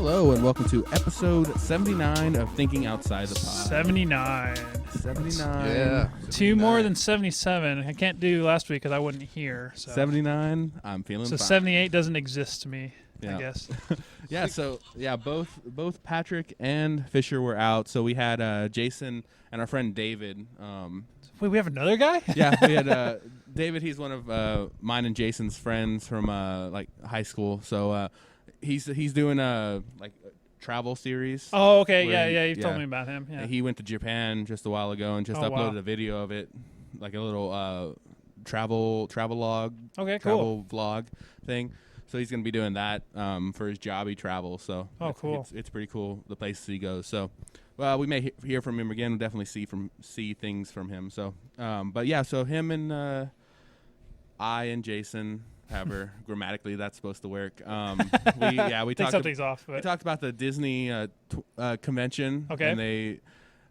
Hello and welcome to episode 79 of Thinking Outside the Pod. 79. 79. Yeah. 2 more than 77. I can't do last week because I wasn't here. So. 79. I'm feeling So fine. 78 doesn't exist to me, Yeah. I guess. Both Patrick and Fisher were out. So we had Jason and our friend David. Wait, we have another guy? Yeah, we had David. He's one of mine and Jason's friends from like high school. So he's doing a travel series. Oh, okay. where Yeah. You've told me about him. Yeah. He went to Japan just a while ago and just uploaded wow. a video of it, like a little travel log. Okay, travel vlog thing. So he's going to be doing that for his job. He travels. So cool. It's pretty cool the places he goes. So we may hear from him again. We'll definitely see things from him. So so him and I and Jason. However, grammatically that's supposed to work. We Take something's off. But. We talked about the Disney convention. Okay. And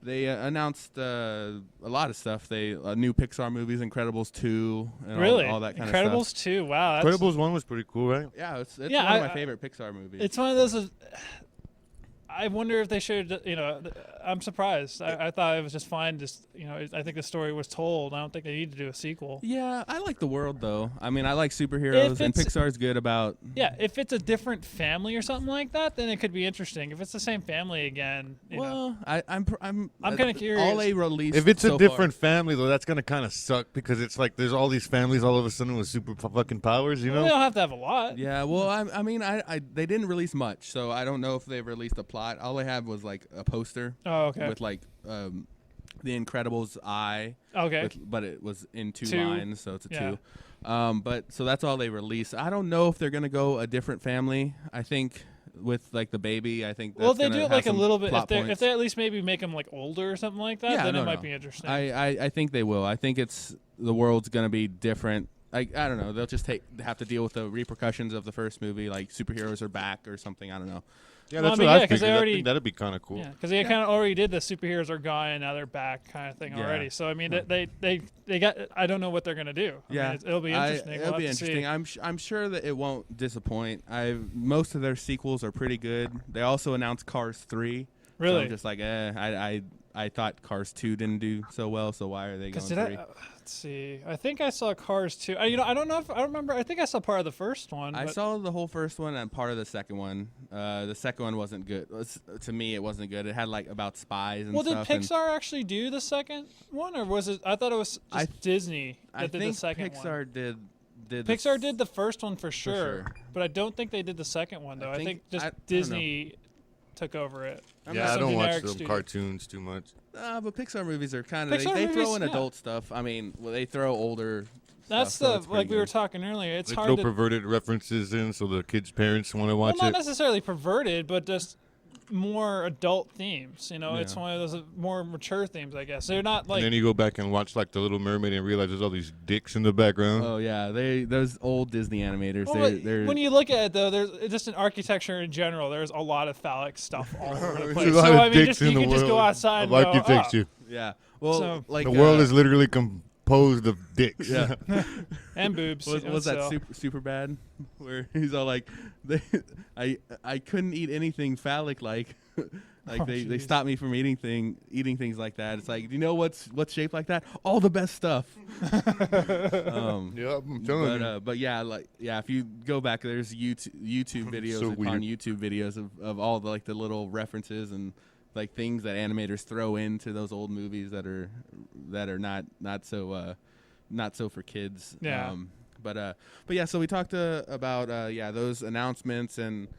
they announced a lot of stuff. New Pixar movies, Incredibles 2, and really? all that kind of stuff. Incredibles 2. Wow. Incredibles 1 was pretty cool, right? Yeah, it's one of my favorite Pixar movies. It's one of those. I wonder if they should. I'm surprised. I thought it was just fine. I think the story was told. I don't think they need to do a sequel. Yeah, I like the world though. I mean, I like superheroes, and Pixar's good about. Yeah, if it's a different family or something like that, then it could be interesting. If it's the same family again, I'm kind of curious. All they released. If it's so a different far, family, though, that's going to kind of suck because it's like there's all these families all of a sudden with super fucking powers, you know? They don't have to have a lot. Yeah, well, I mean, they didn't release much, so I don't know if they've released a plot. All they had was like a poster. Oh, okay. With like the Incredibles eye. Okay. But it was in two lines, so it's a 2. But so that's all they released. I don't know if they're gonna go a different family. I think with like the baby, I think. That's they do it like a little bit. If they at least maybe make them like older or something like that, then it might be interesting. I think they will. I think the world's gonna be different. I don't know. They'll just have to deal with the repercussions of the first movie, like superheroes are back or something. I don't know. Yeah, that's what I figured. I think that'd be kind of cool. Yeah, because they kind of already did the superheroes are gone and now they're back kind of thing already. So I mean, they got. I don't know what they're gonna do. I mean, it'll be interesting. It'll be interesting. I'm sure that it won't disappoint. Most of their sequels are pretty good. They also announced Cars 3. Really? So I'm just like, I thought Cars 2 didn't do so well, so why are they going 3? Let's see. I think I saw Cars 2. I don't know if I remember. I think I saw part of the first one. I saw the whole first one and part of the second one. The second one wasn't good. To me, it wasn't good. It had like about spies and stuff. Well, did Pixar actually do the second one, or was it? I thought it was just Disney that did the second one. Pixar did. Pixar did the first one for sure, but I don't think they did the second one though. I think just Disney took over it. I don't watch them cartoons too much. But Pixar movies are kind of they throw in adult stuff. I mean, they throw older. That's stuff, so like we were talking earlier. It's hard to throw perverted references in, so the kids' parents want to watch it. Not necessarily perverted, but just more adult themes. It's one of those more mature themes, I guess. They're not like. And then you go back and watch like The Little Mermaid and realize there's all these dicks in the background. Oh yeah, those old Disney animators. Well, when you look at it though, there's just in architecture in general. There's a lot of phallic stuff all over the place. There's a lot of dicks you in the can world just go outside and architecture. Yeah. Well, the world is literally composed of dicks. Yeah. And boobs. Was that super bad? Where he's all like, I couldn't eat anything phallic like. They stopped me from eating things like that. It's like, do you know what's shaped like that? All the best stuff. I'm telling you. But if you go back, there's YouTube videos upon YouTube videos of all the little references and like things that animators throw into those old movies that are not so for kids. Yeah. So we talked about those announcements and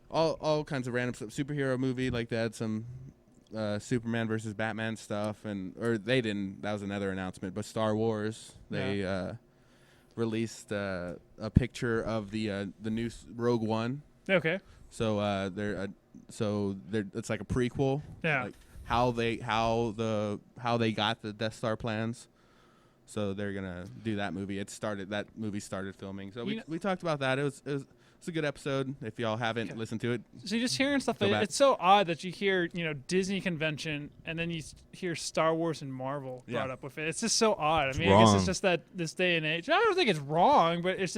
all kinds of random stuff. Superhero movie, like they had some Superman versus Batman stuff, or they didn't. That was another announcement. But Star Wars, they released a picture of the new Rogue One. Okay. So it's like a prequel. Yeah. Like how they got the Death Star plans. So they're gonna do that movie. That movie started filming. So we talked about that. It was it's a good episode. If y'all haven't listened to it, So you're just hearing stuff. Go back. It's so odd that you hear, Disney convention, and then you hear Star Wars and Marvel brought Yeah. up with it. It's just so odd. I mean, I wrong. guess it's just that this day and age. I don't think it's wrong, but it's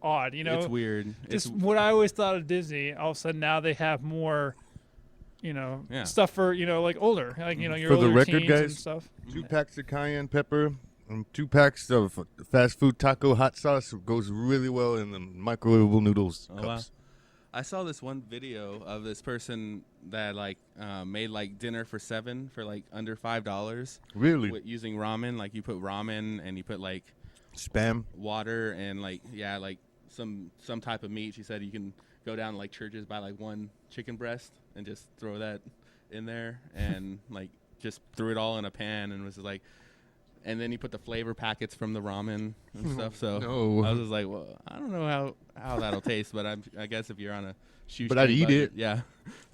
odd. it's weird. Just what I always thought of Disney. All of a sudden now they have more, stuff for like older, like your For the older record, teens and guys, stuff. 2 packs of cayenne pepper and 2 packs of fast food taco hot sauce goes really well in the microwavable noodles Oh, cups. wow. I saw this one video of this person that made like dinner for 7 for like under $5 Really? using ramen. Like you put ramen and you put like Spam. water and like some type of meat. She said you can go down to like churches, buy like 1 chicken breast and just throw that in there and like just threw it all in a pan and was like, and then you put the flavor packets from the ramen and stuff. So No. I was just like, well, I don't know how that'll taste, but I guess if you're on a shoestring But I'd eat budget, it. yeah.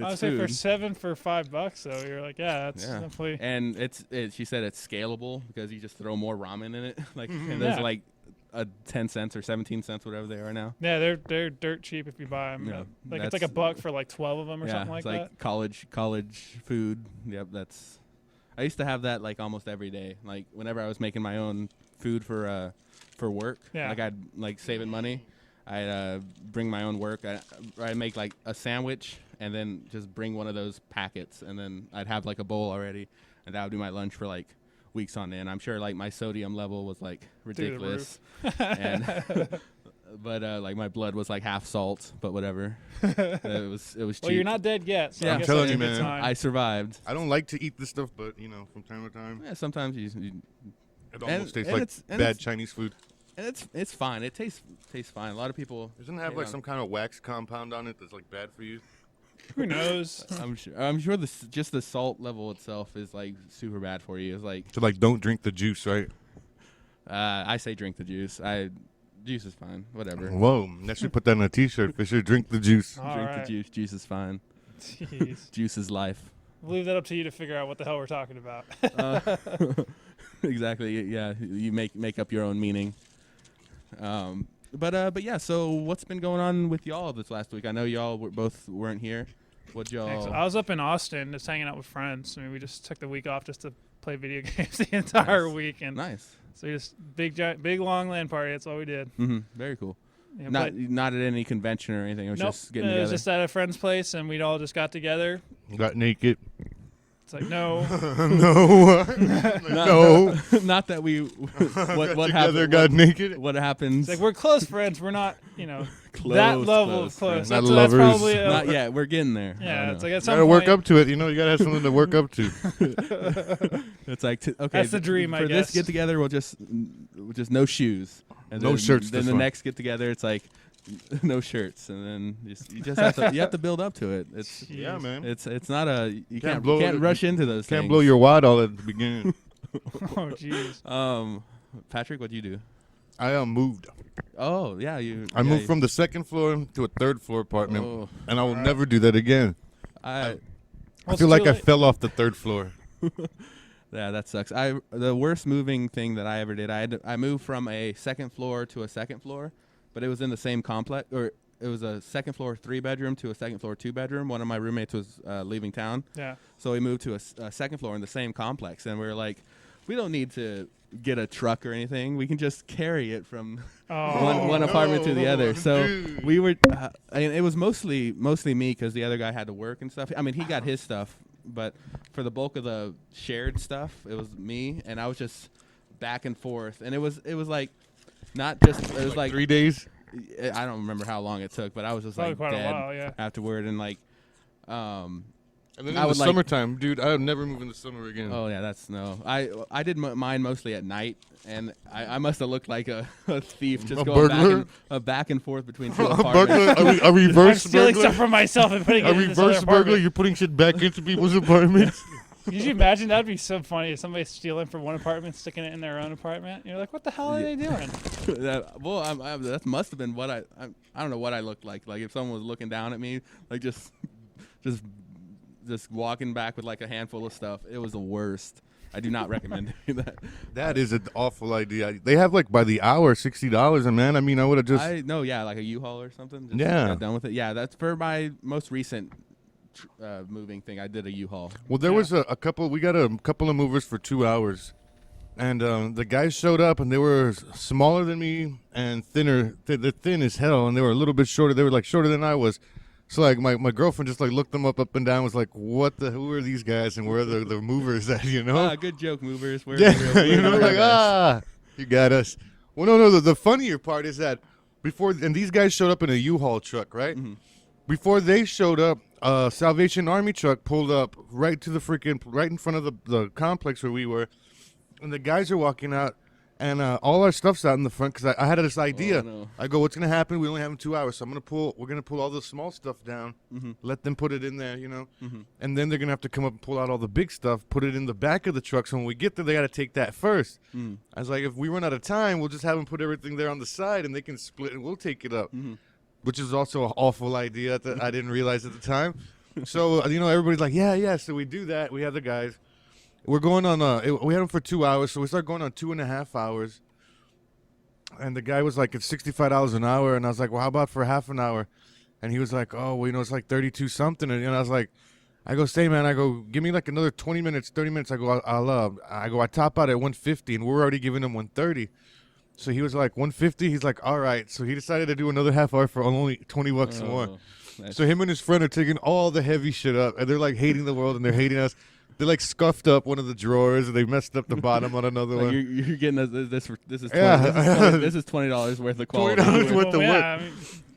I would It's say for food. 7 for $5 though. You're like, yeah, that's Yeah. definitely. And she said it's scalable because you just throw more ramen in it. Like and Yeah. there's like a 10 cents or 17 cents, whatever they are now. Yeah, they're dirt cheap if you buy them. Yeah, Like it's like $1 for like 12 of them or Yeah, something like it's that. like college food. Yep, I used to have that like almost every day. Like whenever I was making my own food for work, Yeah. like I'd like saving money. I'd bring my own work. I'd make like a sandwich and then just bring one of those packets, and then I'd have like a bowl already, and that would be my lunch for like weeks on end. I'm sure like my sodium level was like Through the ridiculous, and but like my blood was like half salt, but whatever. It was cheap. Well, you're not dead yet. So Yeah. I I'm guess telling that's you, a good man. sign. I survived. I don't like to eat this stuff, but from time to time, Yeah, sometimes you it almost tastes and like it's- and bad it's- Chinese food. and it's fine. It tastes fine. A lot of people. Doesn't it have like some kind of wax compound on it that's like bad for you? Who knows? I'm sure just the salt level itself is like super bad for you. It's like So like, don't drink the juice, right? I say drink the juice. Juice is fine. Whatever. Whoa, that should put that on a T-shirt. Fisher, drink the juice. All Drink right. the juice. Juice is fine. Jeez. Juice is life. We'll leave that up to you to figure out what the hell we're talking about. Exactly. Yeah. You make up your own meaning. But yeah. So what's been going on with y'all this last week? I know y'all weren't here. What y'all? I was up in Austin just hanging out with friends. I mean, we just took the week off just to play video games the entire Nice. week, and Nice. so just big long LAN party. That's all we did. Mm-hmm. Very cool. Yeah, Not at any convention or anything. It was nope, just getting it together. was just at a friend's place, and we'd all just got together. Got naked. It's like no, No. No. Not that we. What Together, happened? got naked. What happens? it's like we're close friends. We're not, Close, that level close of close. friends. Not That's lovers. probably Not yet. We're getting there. I Yeah, don't it's know. like at some Gotta work point. up to it. You gotta have something to work up to. It's like okay. That's the dream, I For this guess. get together, we'll just no shoes. And No then, shirts Then this the one. next get together, it's like no shirts, and then you just have to build up to it. It's Yeah, man. it's not a you can't blow it- rush into those. Can't things. blow your wad all at the beginning. Oh jeez. Patrick, what'd you do? I moved. Oh yeah, I moved from the second floor to a third floor apartment, Oh. and I will never do that again. I I feel like I fell off the third floor. Yeah, that sucks. The worst moving thing that I ever did. I moved from a second floor to a second floor, but it was in the same complex, or it was a second floor 3-bedroom to a second floor 2-bedroom. One of my roommates was leaving town, Yeah. so we moved to a second floor in the same complex, and we were like, we don't need to get a truck or anything. We can just carry it from Oh. one apartment to the other. So dude. we were, and it was mostly me because the other guy had to work and stuff. I mean, he got his stuff, but for the bulk of the shared stuff, it was me, and I was just back and forth, and it was like not just it was like 3 days. I don't remember how long it took, but I was just Probably like quite a dead while, yeah. afterward, and like And then I in the would like- summertime, dude, I would never move in the summer again. oh yeah, that's no. I did mine mostly at night, and I must have looked like a thief just A going burglar? back and forth between two A apartments. burglar? A I'm reverse stealing burglar? stuff from myself and putting A it in this other reverse burglar? apartment. You're putting shit back into people's apartments? Could you imagine? That'd be so funny if somebody's stealing from one apartment, sticking it in their own apartment. You're like, what the hell are they doing? That must have been what I don't know what I looked like. Like if someone was looking down at me, like just walking back with like a handful of stuff. It was the worst. I do not recommend doing that. That is an awful idea. They have like by the hour $60, and man, I mean, I would have just. Like a U-Haul or something. Just Yeah. got done with it. Yeah, that's for my most recent moving thing. I did a U-Haul. Well, there was a couple. We got a couple of movers for 2 hours, and the guys showed up, and they were smaller than me and thinner. They're thin as hell, and they were a little bit shorter. They were like shorter than I was. So like my girlfriend just like looked them up and down. Was like, who are these guys, and where are the movers at? You know? Good joke, movers. We're Yeah, the real, you know, we're the like real guys. you got us. Well, no. The funnier part is that and these guys showed up in a U-Haul truck, right? Mm-hmm. Before they showed up, a Salvation Army truck pulled up right in front of the complex where we were, and the guys are walking out, and all our stuff's out in the front because I had this idea. Oh, no. I go, what's gonna happen? We only have 2 hours, so we're gonna pull all the small stuff down, let them put it in there, you know, and then they're gonna have to come up and pull out all the big stuff, put it in the back of the truck. So when we get there, they got to take that first. I was like, if we run out of time, we'll just have them put everything there on the side, and they can split, and we'll take it up. Which is also an awful idea that I didn't realize at the time. So, everybody's like, yeah. So we do that. We have the guys. We're going on, we had them for 2 hours. So we start going on 2.5 hours. And the guy was like, it's $65 an hour. And I was like, well, how about for half an hour? And he was like, oh, well, it's like 32 something. And I was like, say, man, give me like another 20 minutes, 30 minutes. I top out at 150, and we're already giving them 130. So he was like 150. He's like, all right. So he decided to do another half hour for only $20 more. So him and his friend are taking all the heavy shit up, and they're like hating the world, and they're hating us. They like scuffed up one of the drawers, and they messed up the bottom on another one. You're getting this is this is $20 worth of quality. $20 worth of work. I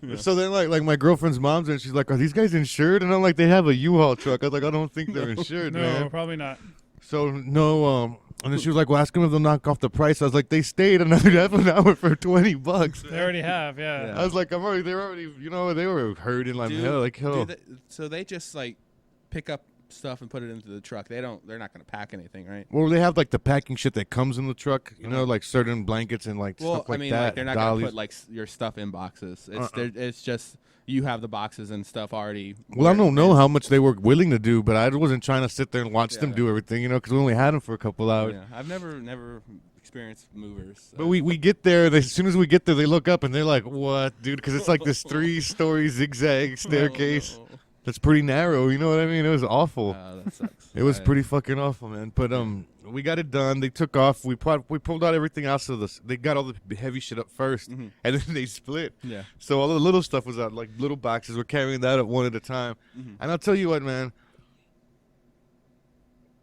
mean, So then like my girlfriend's mom's there, and she's like, are these guys insured? And I'm like, they have a U-Haul truck. I was like, I don't think they're insured, no, man. probably not. So no, and then she was like, well, ask them if they'll knock off the price. I was like, they stayed another half an hour for $20. They already have, yeah. I was like, they were hurting like hell. So they just like pick up stuff and put it into the truck. They're not going to pack anything, right? Well, they have like the packing shit that comes in the truck, like certain blankets and like stuff like that. Like, they're not going to put like your stuff in boxes. It's just you have the boxes and stuff already. Well, I don't know how much they were willing to do, but I wasn't trying to sit there and watch them do everything, because we only had them for a couple hours. Yeah, I've never experienced movers. But we get there. As soon as we get there, they look up and they're like, "What, dude?" Because it's like this 3-story zigzag staircase. That's pretty narrow, you know what I mean? It was awful. That sucks. It was pretty fucking awful, man. But we got it done. They took off. We pulled out everything out. So they got all the heavy shit up first, and then they split. Yeah. So all the little stuff was out, like little boxes. We're carrying that up one at a time. And I'll tell you what, man.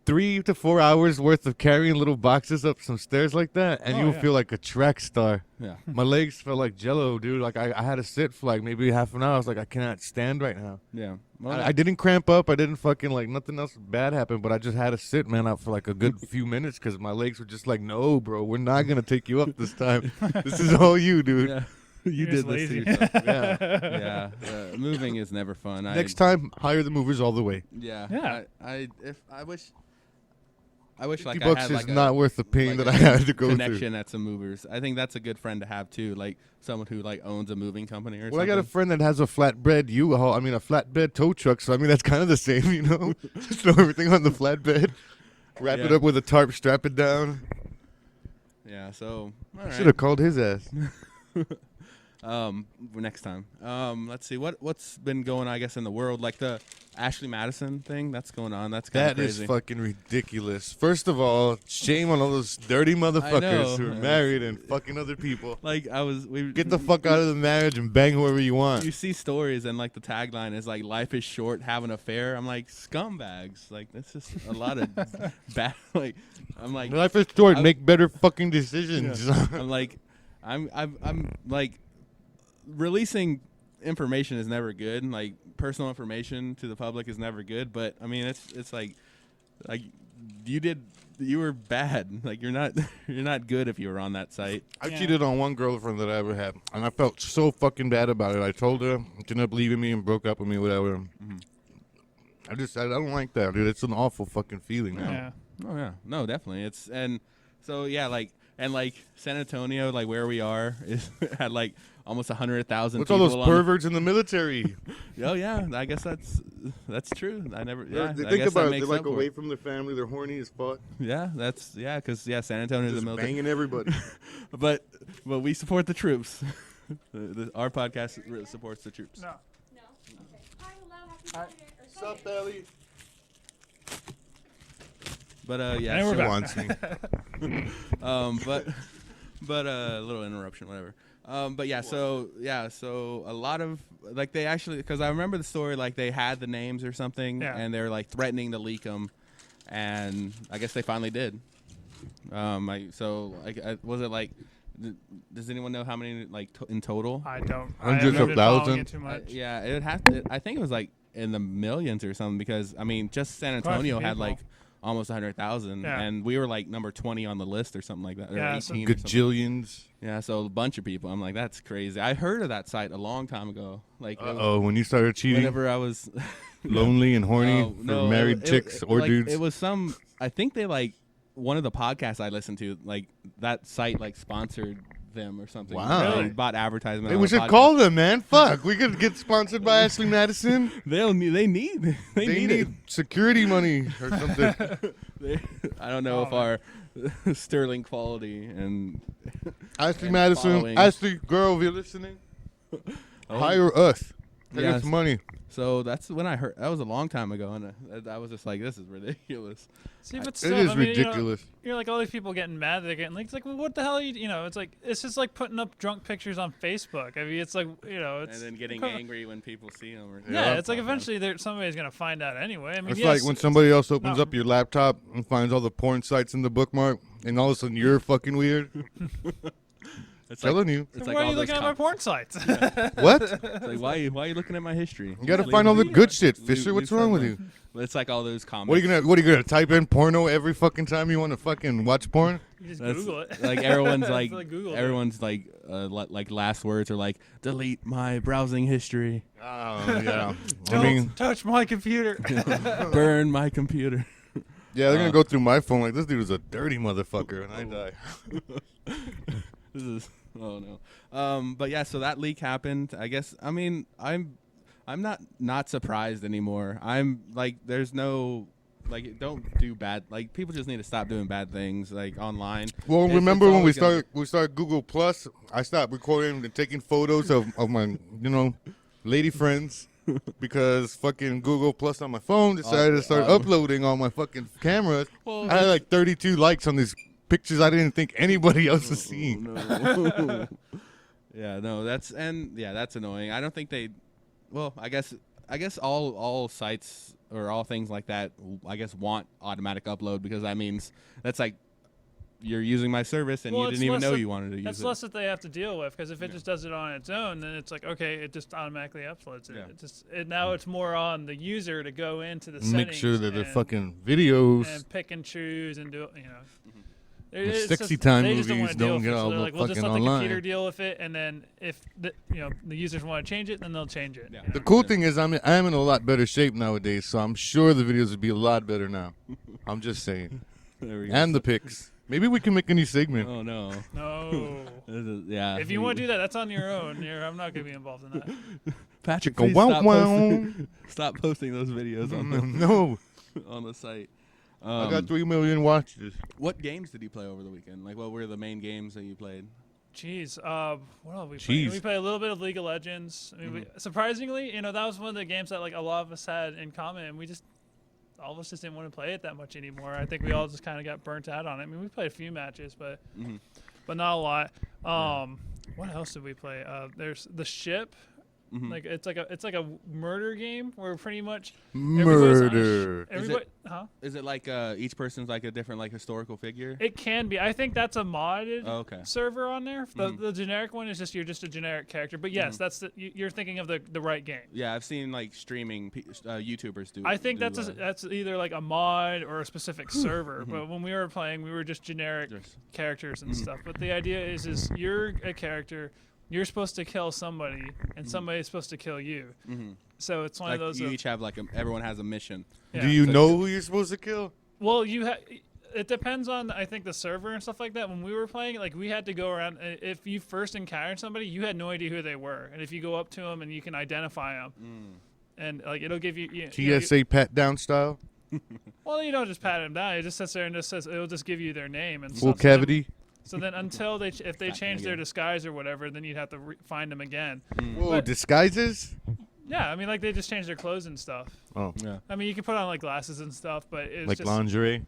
3 to 4 hours worth of carrying little boxes up some stairs like that, and you'll feel like a track star. Yeah. My legs felt like jello, dude. Like I had to sit for like maybe half an hour. I was like, I cannot stand right now. Yeah. Well, I didn't cramp up. I didn't fucking like nothing else bad happened, but I just had to sit, man, out for like a good few minutes because my legs were just like, no, bro, we're not gonna take you up this time. This is all you, dude. Yeah. You did this to lazy. yourself. Yeah. Yeah. Moving is never fun. Next time, hire the movers all the way. Yeah. Yeah. I wish like $50 I had is like not worth the pain like that a I had to go connection through. at some movers. I think that's a good friend to have too, like someone who like owns a moving company or something. Well, I got a friend that has a flatbed a flatbed tow truck, so I mean that's kind of the same, Just throw everything on the flatbed, wrap it up with a tarp, strap it down. Yeah, so all right. Should have called his ass. Next time. Let's see what's been going on, I guess, in the world, like the Ashley Madison thing that's going on. That's kind of That crazy. is fucking ridiculous. First of all, shame on all those dirty motherfuckers who are married and fucking other people. Like we Get the fuck out of the marriage and bang whoever you want. You see stories and like the tagline is like life is short, have an affair. I'm like scumbags. Like that's just a lot of bad. Like I'm like Life is short. Make better fucking decisions. Yeah. I'm like releasing information is never good. Like personal information to the public is never good. But I mean, it's like you were bad. Like you're not good if you were on that site. I cheated on one girlfriend that I ever had, and I felt so fucking bad about it. I told her, she didn't believe in me and broke up with me, whatever. I don't like that, dude. It's an awful fucking feeling now. Yeah. Oh yeah, no, definitely. Like San Antonio, like where we are, is had like almost 100,000. What's all those perverts in the military? Oh yeah, I guess that's true. I never. Yeah, They I think guess about that it. makes They're like up for away it. from their family. They're horny as fuck. Yeah, because San Antonio is the Just military. banging everybody. But we support the troops. Our podcast really supports the troops. No. No? Okay. Hi, hello, happy Saturday. Or What's up, Sunday. Ellie? But yeah, And we're She back. wants me. but a little interruption, whatever. But yeah, so a lot of like they actually, because I remember the story, like they had the names or something, Yeah. and they were like threatening to leak them, and I guess they finally did. Was it like? Does anyone know how many like in total? I don't. Hundreds I of haven't been following thousands? it too much. Yeah, it had. I think it was like in the millions or something, because I mean, just San Quite a few Antonio had people. like almost 100,000, Yeah. and we were like number 20 on the list or something like that, or Yeah, so 18. Or something. Gajillions. Yeah, so a bunch of people. I'm like, that's crazy. I heard of that site a long time ago. Like, When you started cheating, whenever I was lonely and horny Oh, for no, married chicks or like, dudes. It was some. I think they like one of the podcasts I listened to. Like that site like sponsored them or something. Wow. They bought advertisement. Hey, on we the should podcast. call them, man. Fuck, we could get sponsored by Ashley Madison. They need They need it. need security money or something. I don't know if our sterling quality and Ashley And Madison, following. Ashley, girl, if you're listening, hire us. Take Yes. us money. So that's when I heard. That was a long time ago, and I was just like, "This is ridiculous." See, but It still, is I mean, ridiculous. You're like all these people getting mad. They're getting leaked. It's like, well, what the hell? It's like it's just like putting up drunk pictures on Facebook. I mean, it's like it's And then getting angry when people see them. Or Yeah, Yeah. it's like eventually somebody's gonna find out anyway. I mean, It's yes, like when somebody else opens no. up your laptop and finds all the porn sites in the bookmark, and all of a sudden you're fucking weird. It's like, Telling you. it's why like are all you those looking at my porn sites? What? It's like why are you looking at my history? You gotta Leave- find all the leave- good shit, leave- Fisher. leave What's wrong with you? something. It's like all those comments. What are you gonna type in porno every fucking time you want to fucking watch porn? You just That's Google it. like everyone's like Google it. everyone's like last words are like delete my browsing history, Oh yeah. I Don't mean, touch my computer. burn my computer. yeah, they're gonna go through my phone like this dude is a dirty motherfucker, and I die. This is oh no. But yeah, so that leak happened. I guess I mean I'm not surprised anymore. I'm like there's no like don't do bad like people just need to stop doing bad things like online. Well, It's- remember it's when we always gonna- started Google Plus? I stopped recording and taking photos of my lady friends because fucking Google Plus on my phone decided to start uploading on my fucking cameras. Well, I had like 32 likes on these pictures I didn't think anybody else was seeing. No. Yeah, no, that's annoying. I don't think they. Well, I guess all sites or all things like that, I guess, want automatic upload because that means that's like you're using my service and Well, you it's didn't even less know that- you wanted to use That's it. less that they have to deal with because if it just does it on its own, then it's like okay, it just automatically uploads it. Yeah. Now it's more on the user to go into the Make settings sure that the and- fucking videos. and pick and choose and do it. And It's sexy just- time they just movies wanna deal don't with get it, so all they're like, we'll just let fucking the online. computer deal with it, and then if the users want to change it, then they'll change it. Yeah. you know? The cool thing is I'm in a lot better shape nowadays, so I'm sure the videos would be a lot better now. I'm just saying. There we go. And the pics. Maybe we can make a new segment. Oh no. No. This is- yeah. If you want to do that, that's on your own. I'm not going to be involved in that. Patrick, Go please wow stop wow. posting, stop posting those videos on the No, on the site. I got 3 million watches. What games did you play over the weekend? Like, what were the main games that you played? Jeez, what else we played? Jeez. We played a little bit of League of Legends. I mean, surprisingly, that was one of the games that like a lot of us had in common, and all of us just didn't want to play it that much anymore. I think we all just kind of got burnt out on it. I mean, we played a few matches, but not a lot. What else did we play? There's the ship. Like it's like a murder game where pretty much Murder. everybody, huh? Is it like each person's like a different like historical figure? It can be. I think that's a modded Oh, okay. server on there. The generic one is just you're just a generic character. But yes, that's you're thinking of the right game. Yeah, I've seen like streaming YouTubers do. I think do, that's either like a mod or a specific server. But when we were playing, we were just generic Yes. characters and stuff. But the idea is you're a character. You're supposed to kill somebody, and somebody's supposed to kill you. So it's one like of those. you each have like everyone has a mission. Yeah. Do you So- know who you're supposed to kill? Well, it depends on, I think, the server and stuff like that. When we were playing, like, we had to go around. If you first encountered somebody, you had no idea who they were. And if you go up to them and you can identify them, and, like, it'll give you... TSA pat down style? Well, you don't just pat them down. It just sits there and just says, it'll just give you their name. And Full stuff. cavity? So then until if they change their disguise or whatever, then you'd have to find them again. Whoa, But- disguises? Yeah, I mean, like, they just change their clothes and stuff. Oh, Yeah. I mean, you can put on, like, glasses and stuff, but it's like just... lingerie?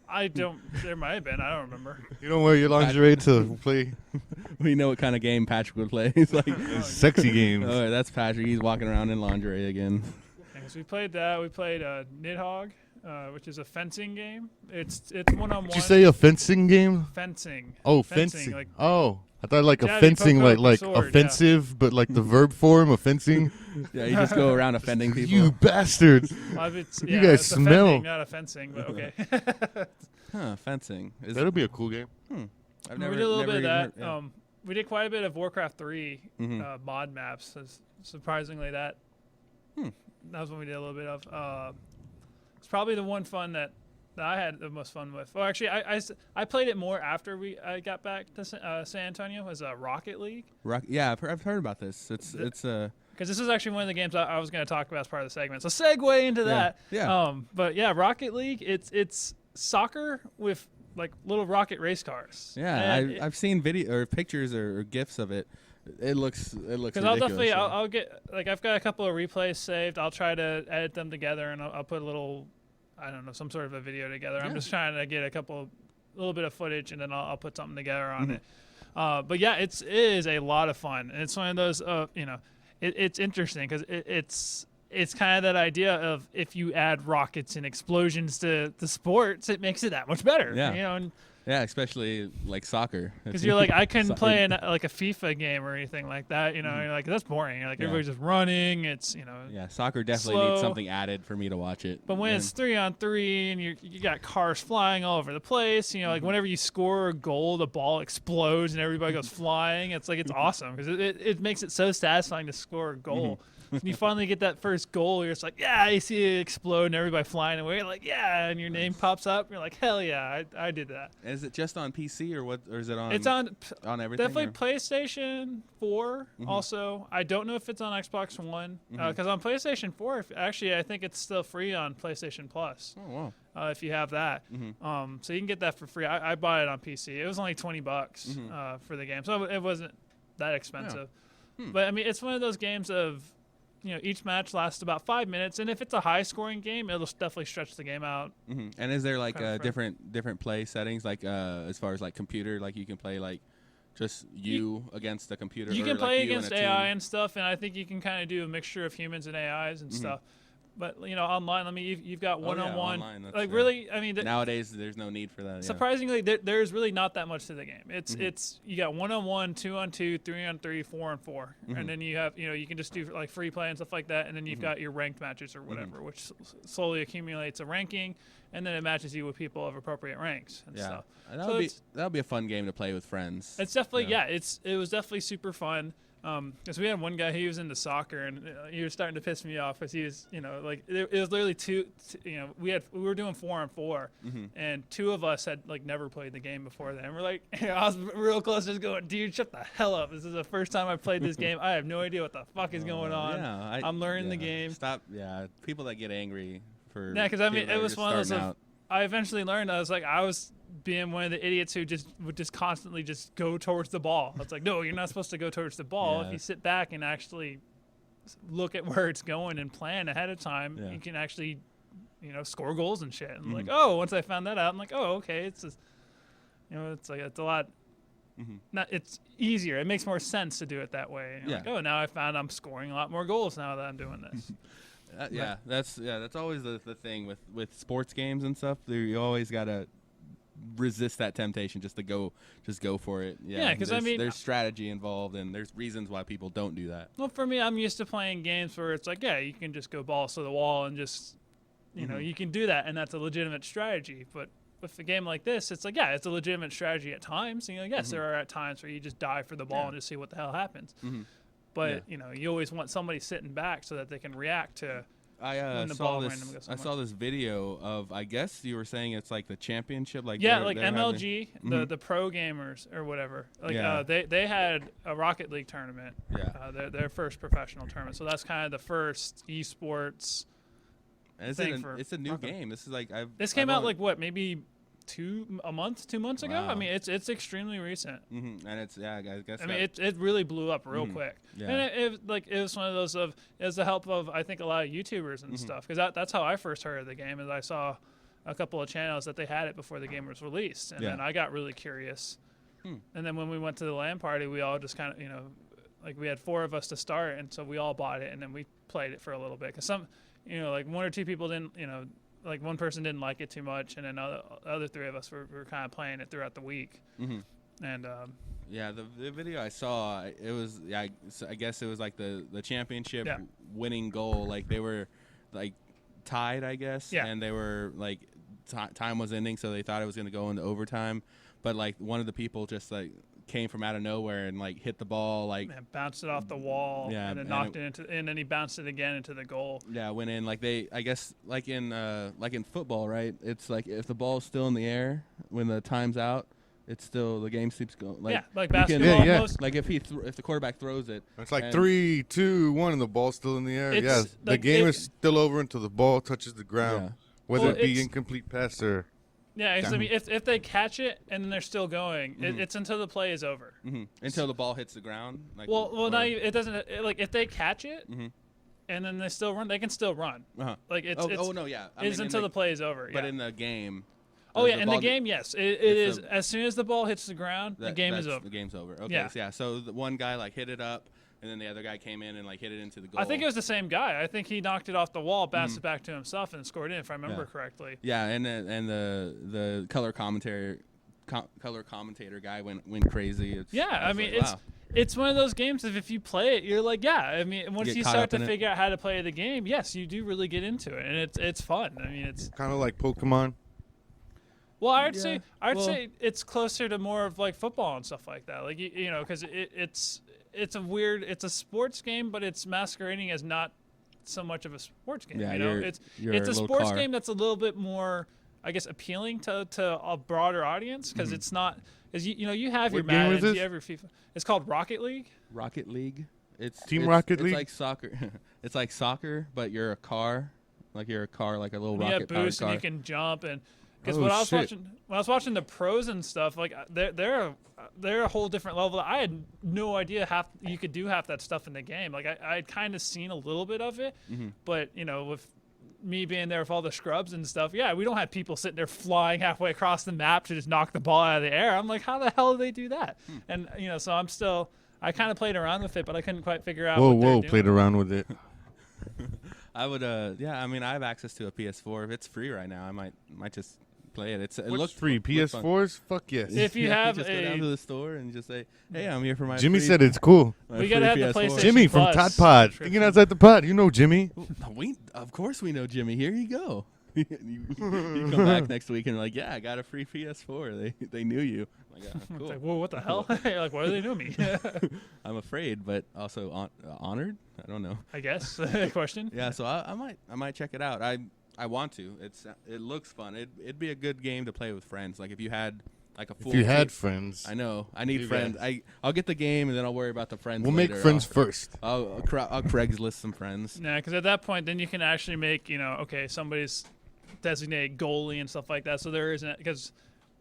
I don't... There might have been. I don't remember. You don't wear your lingerie to play We know what kind of game Patrick would play. He's like, sexy games. oh, that's Patrick. He's walking around in lingerie again. So we played that. We played Nidhogg, which is a fencing game. It's one-on-one. Did you say a fencing game? Fencing. Oh, fencing. Like, oh, I thought like Yeah, a you fencing, poke out like with a sword, offensive, but like the verb form of fencing. Yeah, you just go around offending people. You bastards! yeah, guys it's smell. offending, not a fencing, but okay. Huh, fencing. That'll be a cool game. I've We did a little bit of even that. heard- yeah. We did quite a bit of Warcraft 3 Mhm. mod maps. Surprisingly, that Hmm. that was what we did a little bit of. It's probably the one fun that I had the most fun with. Well, actually, I played it more after I got back to San Antonio. Was Rocket League. Yeah, I've heard about this. It's Because this is actually one of the games I was going to talk about as part of the segment. So segue into that. Yeah. But yeah, Rocket League. It's soccer with like little rocket race cars. yeah. And I've seen video or pictures or gifs of it. It looks ridiculous. Because I'll definitely yeah. I'll get like I've got a couple of replays saved. I'll try to edit them together and I'll put a little, I don't know, some sort of a video together. I'm just trying to get a little bit of footage and then I'll put something together on it. But yeah, it is a lot of fun and it's one of those it's interesting because it's kind of that idea of if you add rockets and explosions to the sports, it makes it that much better. Yeah. And Yeah, especially like soccer. because you're like, I couldn't Soccer. play like a FIFA game or anything like that. You're like, that's boring. You're like, Yeah. everybody's just running. It's Yeah, soccer definitely slow. needs something added for me to watch it. But when Yeah. it's 3-on-3 and you got cars flying all over the place, like whenever you score a goal, the ball explodes and everybody goes flying. It's like, it's awesome because it makes it so satisfying to score a goal. When you finally get that first goal, you're just like, yeah, you see it explode and everybody flying away. You're like, yeah, and your name pops up. You're like, hell yeah, I did that. Is it just on PC or what? Or is it on? It's on everything. definitely or- PlayStation 4 also. I don't know if it's on Xbox One because on PlayStation 4, actually, I think it's still free on PlayStation Plus. Oh wow. If you have that. So you can get that for free. I bought it on PC. It was only $20 for the game, so it wasn't that expensive. But I mean, it's one of those games of, each match lasts about 5 minutes, and if it's a high-scoring game, it'll definitely stretch the game out. And is there like Kinda different play settings, like as far as like computer, like you can play like just you against the computer? You or, can like, play you and against a AI team? and stuff, and I think you can kind of do a mixture of humans and AIs and stuff. But online, I mean, you've got one-on-one. online, that's Like true. really, I mean, Nowadays, there's no need for that. Yeah. surprisingly, there's really not that much to the game. It's you got 1-on-1, 2-on-2, 3-on-3, 4-on-4, and then you have you can just do like free play and stuff like that, and then you've got your ranked matches or whatever, which slowly accumulates a ranking, and then it matches you with people of appropriate ranks and Yeah, stuff. and So that'll be a fun game to play with friends. It's definitely Yeah. it was definitely super fun. Because we had one guy, he was into soccer, and he was starting to piss me off because he was, like it was literally we were doing 4-on-4, and two of us had like never played the game before then. We're like, I was real close to just going, dude, shut the hell up. This is the first time I played this game. I have no idea what the fuck is going on. Yeah, I'm learning the game. Stop. Yeah, people that get angry for. Yeah, because I mean, people that it are was just one of those. starting out. I eventually learned. I was being one of the idiots who would just constantly just go towards the ball. It's like, no, you're not supposed to go towards the ball. Yeah. If you sit back and actually look at where it's going and plan ahead of time, Yeah. you can actually, score goals and shit. And like, oh, once I found that out, I'm like, oh, okay, it's just, it's like it's a lot. Not, it's easier. It makes more sense to do it that way. Yeah. Like, oh, now I found I'm scoring a lot more goals now that I'm doing this. That's always the thing with sports games and stuff. You always gotta resist that temptation just to go for it. Yeah, 'cause I mean, there's strategy involved and there's reasons why people don't do that. Well, for me, I'm used to playing games where it's like, yeah, you can just go balls to the wall and just, you can do that, and that's a legitimate strategy. But with a game like this, it's like, yeah, it's a legitimate strategy at times. Yes, there are at times where you just dive for the ball and just see what the hell happens. But you always want somebody sitting back so that they can react to when the ball randomly goes I somewhere. saw this video of, I guess you were saying it's like the championship, like Yeah, they're like having- MLG, the pro gamers or whatever. Like Yeah. they had a Rocket League tournament. Yeah. Their first professional tournament. So that's kind of the first esports. And thing for it's a new Rocket. game. This is like This came out like what, maybe 2 months ago. Wow. I mean, it's extremely recent. and it's I guess. I mean, it really blew up real quick. Yeah. And it was one of those it was the help of, I think, a lot of YouTubers and stuff, because that's how I first heard of the game. Is I saw a couple of channels that they had it before the game was released, and then I got really curious. And then when we went to the LAN party, we all just kind of, like we had 4 of us to start, and so we all bought it, and then we played it for a little bit. Because some, like 1 or 2 people didn't, like one person didn't like it too much, and then other 3 of us were kind of playing it throughout the week. And yeah, the video I saw, it was I guess it was like the championship winning goal. Like they were like tied, I guess, and they were like time was ending, so they thought it was going to go into overtime. But like one of the people just like came from out of nowhere and like hit the ball, like bounced it off the wall, and then knocked it into, and then he bounced it again into the goal. Yeah, went in. Like I guess like in football, right? It's like if the ball's still in the air when the time's out, it's still the game keeps going. Like, like basketball. Most, like if the quarterback throws it, it's like 3, 2, 1, and the ball's still in the air. Yes, the game is still over until the ball touches the ground, whether it be incomplete pass or. Yeah, I mean, if they catch it and then they're still going, it's until the play is over. Until the ball hits the ground. Like, it doesn't. Like if they catch it and then they still run, they can still run. Like it's until the play is over. But in the game. Oh yeah, in the game, yes, it is. As soon as the ball hits the ground, the game is over. The game's over. Okay, so the one guy like hit it up. And then the other guy came in and like hit it into the goal. I think it was the same guy. I think he knocked it off the wall, bounced it back to himself, and scored in, if I remember correctly. Yeah, and the color commentator guy went crazy. I mean, it's one of those games that if you play it, you're like, I mean, once you start to figure out how to play the game, yes, you do really get into it, and it's fun. I mean, it's kind of like Pokemon. Well, I'd say it's closer to more of like football and stuff like that. Like because it's a sports game, but it's masquerading as not so much of a sports game. It's a sports game that's a little bit more, I guess, appealing to a broader audience, because it's not, as you have your Maddens, you have your FIFA. It's called Rocket League. Rocket League. It's Rocket League. It's like soccer. It's like soccer, but you're a car, like a little rocket. You have boosts and you can jump and. Because when I was watching the pros and stuff, like they're a whole different level. I had no idea you could do half that stuff in the game. Like I had kind of seen a little bit of it, but with me being there with all the scrubs and stuff, we don't have people sitting there flying halfway across the map to just knock the ball out of the air. I'm like, how the hell do they do that? And so I kind of played around with it, but I couldn't quite figure out. Played around with it. I would I mean, I have access to a PS4. If it's free right now, I might just play it. It looks free. PS4s? Fuck yes. If you have just go down to the store and just say, "Hey, I'm here for my." Jimmy said it's cool. We gotta have the PlayStation. Jimmy from Tot Pod, thinking outside the pod. You know Jimmy. Of course we know Jimmy. Here you go. You come back next week and you're like, I got a free PS4. They knew you. I'm like, cool. It's like, whoa, what the hell? Like, why do they know me? I'm afraid, but also honored. I don't know. I guess. Question. Yeah, so I might check it out. I want to. It looks fun. It'd be a good game to play with friends. Like if you had like a full. If you had friends. I know. I need friends. I'll get the game and then I'll worry about the friends. We'll later. make friends first. I'll Craigslist some friends. Yeah, because at that point, then you can actually make somebody's designated goalie and stuff like that. So there isn't, because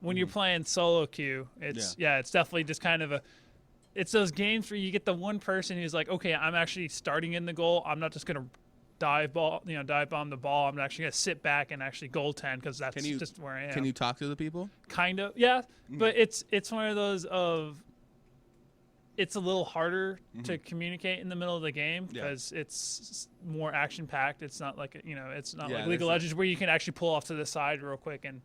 when you're playing solo queue, it's definitely just kind of it's those games where you get the one person who's like, okay, I'm actually starting in the goal. I'm not just gonna dive bomb the ball. I'm actually gonna sit back and actually goaltend, because that's just where I am. Can you talk to the people? Kind of, yeah. But it's one of those of. It's a little harder to communicate in the middle of the game, because it's more action packed. It's not like it's not like League of Legends where you can actually pull off to the side real quick and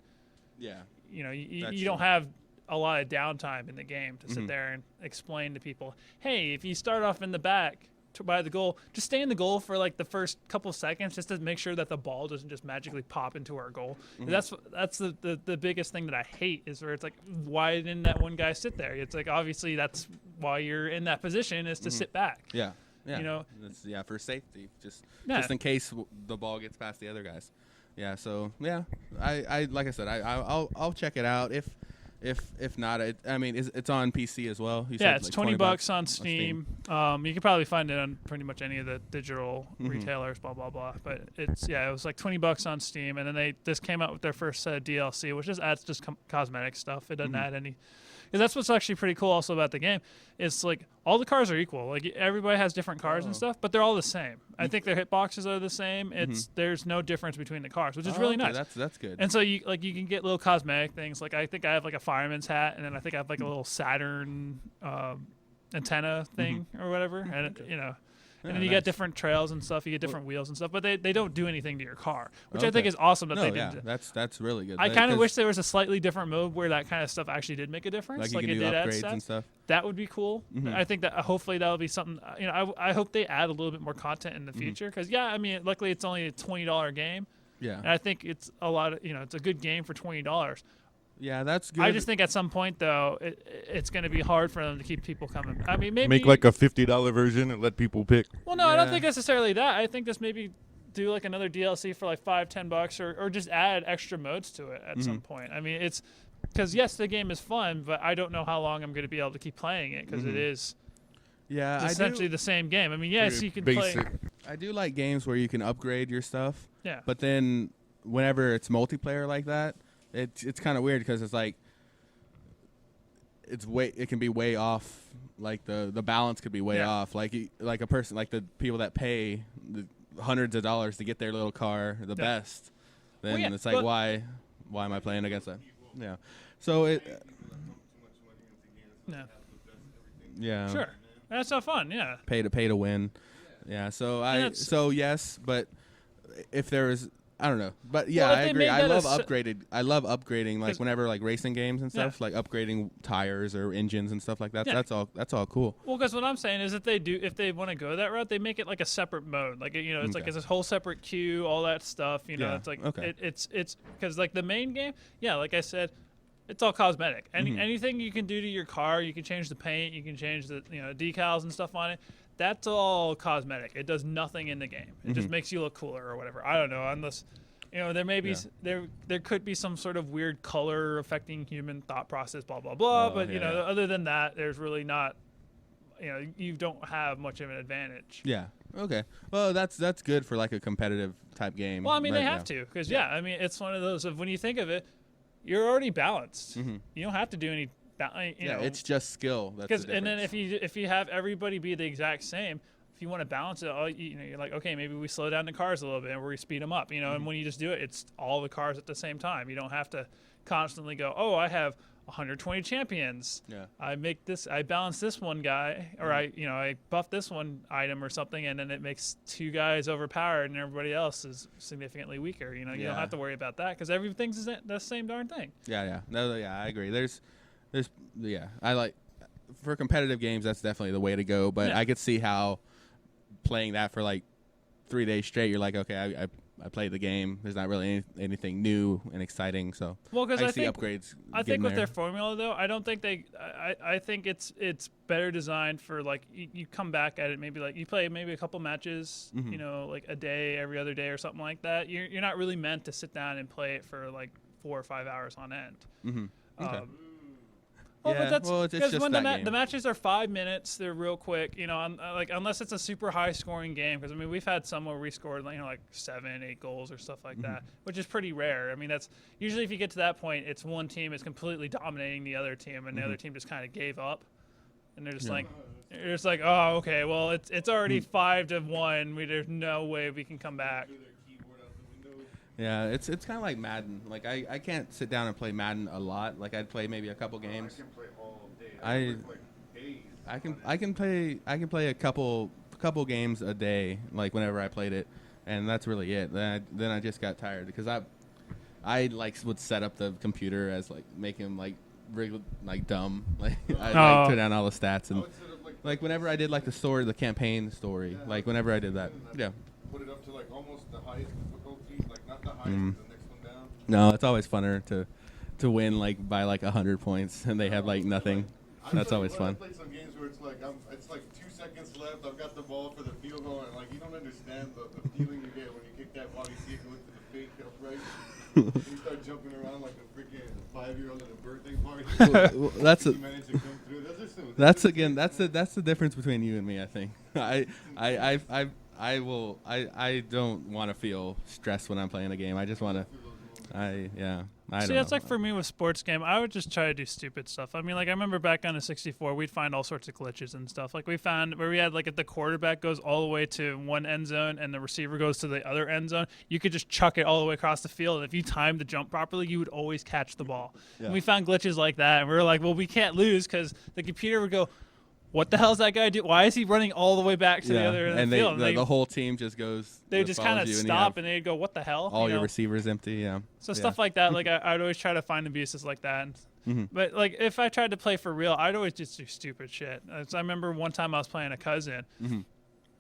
you don't have a lot of downtime in the game to sit there and explain to people, hey, if you start off in the back by the goal, just stay in the goal for like the first couple seconds just to make sure that the ball doesn't just magically pop into our goal. That's the biggest thing that I hate, is where it's like, why didn't that one guy sit there? It's like, obviously that's why you're in that position, is to sit back. Yeah. Yeah. You know, It's, for safety, just Yeah. in case the ball gets past the other guys. Yeah. So yeah, I like I said, I'll check it out if not. It's on PC as well. You yeah, said, it's like, $20 on Steam. You can probably find it on pretty much any of the digital retailers. Blah blah blah. But it was like $20 on Steam, and then they just came out with their first set of DLC, which just adds cosmetic stuff. It doesn't add any. Because that's what's actually pretty cool also about the game. It's like all the cars are equal. Like everybody has different cars and stuff, but they're all the same. I think their hitboxes are the same. There's no difference between the cars, which is really nice. That's good. And so you can get little cosmetic things. Like I think I have like a fireman's hat, and then I think I have like a little Saturn antenna thing or whatever. And and then you get different trails and stuff. You get different wheels and stuff, but they don't do anything to your car, which I think is awesome that they did. That's really good. I kind of wish there was a slightly different mode where that kind of stuff actually did make a difference. Like you can do upgrades and stuff. That would be cool. I think that hopefully that'll be something. I hope they add a little bit more content in the future because luckily it's only a $20 game. Yeah. And I think it's a lot of it's a good game for $20. Yeah, that's good. I just think at some point though it's going to be hard for them to keep people coming. I mean, maybe make like a $50 version and let people pick. Well, no, I don't think necessarily that. I think just maybe do like another DLC for like $5-10 or just add extra modes to it at some point. I mean, it's because yes, the game is fun, but I don't know how long I'm going to be able to keep playing it because it is essentially the same game. I mean, yes, you can play. I do like games where you can upgrade your stuff. Yeah. But then whenever it's multiplayer like that, it's kind of weird because it's like it can be way off. Like the balance could be way off. Like a person, like the people that pay the hundreds of dollars to get their little car the best, then it's like why am I playing against that? Yeah. So it. No. Yeah. Sure. That's not fun. Yeah. Pay to win. Yeah. So yes, but if there is. I don't know, but yeah, I agree. I love upgrading, like whenever like racing games and stuff, like upgrading tires or engines and stuff like that. That's all cool. Well, because what I'm saying is if they want to go that route, they make it like a separate mode. Like it's like it's a whole separate queue, all that stuff. It's like it's because like the main game, like I said, it's all cosmetic. Anything you can do to your car, you can change the paint, you can change the decals and stuff on it. That's all cosmetic. It does nothing in the game. It just makes you look cooler or whatever. I don't know. Unless, there may be there could be some sort of weird color affecting human thought process. Blah blah blah. But other than that, there's really not. You don't have much of an advantage. Yeah. Okay. Well, that's good for like a competitive type game. Well, I mean, they have to because I mean, it's one of those of when you think of it, you're already balanced. You don't have to do any. It's just skill. That's the and then if you have everybody be the exact same, if you want to balance it, you're like, okay, maybe we slow down the cars a little bit and we speed them up, and when you just do it, it's all the cars at the same time. You don't have to constantly go, oh, I have 120 champions. Yeah. I balance this one guy, or I buff this one item or something, and then it makes two guys overpowered and everybody else is significantly weaker. You don't have to worry about that because everything's the same darn thing. Yeah. No, I agree. I like for competitive games. That's definitely the way to go. But I could see how playing that for like 3 days straight, you're like, okay, I played the game. There's not really anything new and exciting. So because I see upgrades. I think with their formula though, I don't think I think it's better designed for like you come back at it maybe like you play maybe a couple matches, like a day every other day or something like that. You're not really meant to sit down and play it for like 4 or 5 hours on end. Okay. But it's just when that the matches are 5 minutes, they're real quick. Like unless it's a super high scoring game, because I mean we've had some where we scored like 7-8 goals or stuff like that, which is pretty rare. I mean that's usually if you get to that point, it's one team is completely dominating the other team, and the other team just kind of gave up, and they're just like, oh okay, well it's already 5-1. There's no way we can come back. Yeah, it's kind of like Madden. Like I can't sit down and play Madden a lot. Like I'd play maybe a couple games. I can play all day. I can play a couple games a day. Like whenever I played it, and that's really it. Then I just got tired because I like would set up the computer as like make him like dumb. Like I turn down all the stats and like whenever I did like the campaign story. Like whenever I did that, Put it up to like almost the highest difficulty, like not the highest, the next one down. No, it's always funner to win like by like 100 points and they have like nothing. That's always fun. I played some games where it's like 2 seconds seconds left. I've got the ball for the field goal, and like you don't understand the feeling you get when you kick that ball. You see it go to the fake upright. You start jumping around like a freaking 5-year-old at a birthday party. Well, that's You a, manage to come through. Those are some- that's again that's the difference between you and me. I think I don't want to feel stressed when I'm playing a game. I just want to. I See, don't that's know. like for me with sports game, I would just try to do stupid stuff. I mean, like I remember back on the 64, we'd find all sorts of glitches and stuff. Like we found where we had like if the quarterback goes all the way to one end zone and the receiver goes to the other end zone, you could just chuck it all the way across the field. And if you timed the jump properly, you would always catch the ball. Yeah. And we found glitches like that, and we were like, well, we can't lose because the computer would go, what the hell is that guy do? Why is he running all the way back to the other end of the field? And the whole team just goes. They would just kind of follows you, stop and they'd go, what the hell? all You your know? receivers empty. Yeah. So stuff like that, like I'd always try to find abuses like that. Mm-hmm. But like if I tried to play for real, I'd always just do stupid shit. So I remember one time I was playing a cousin, Mm-hmm.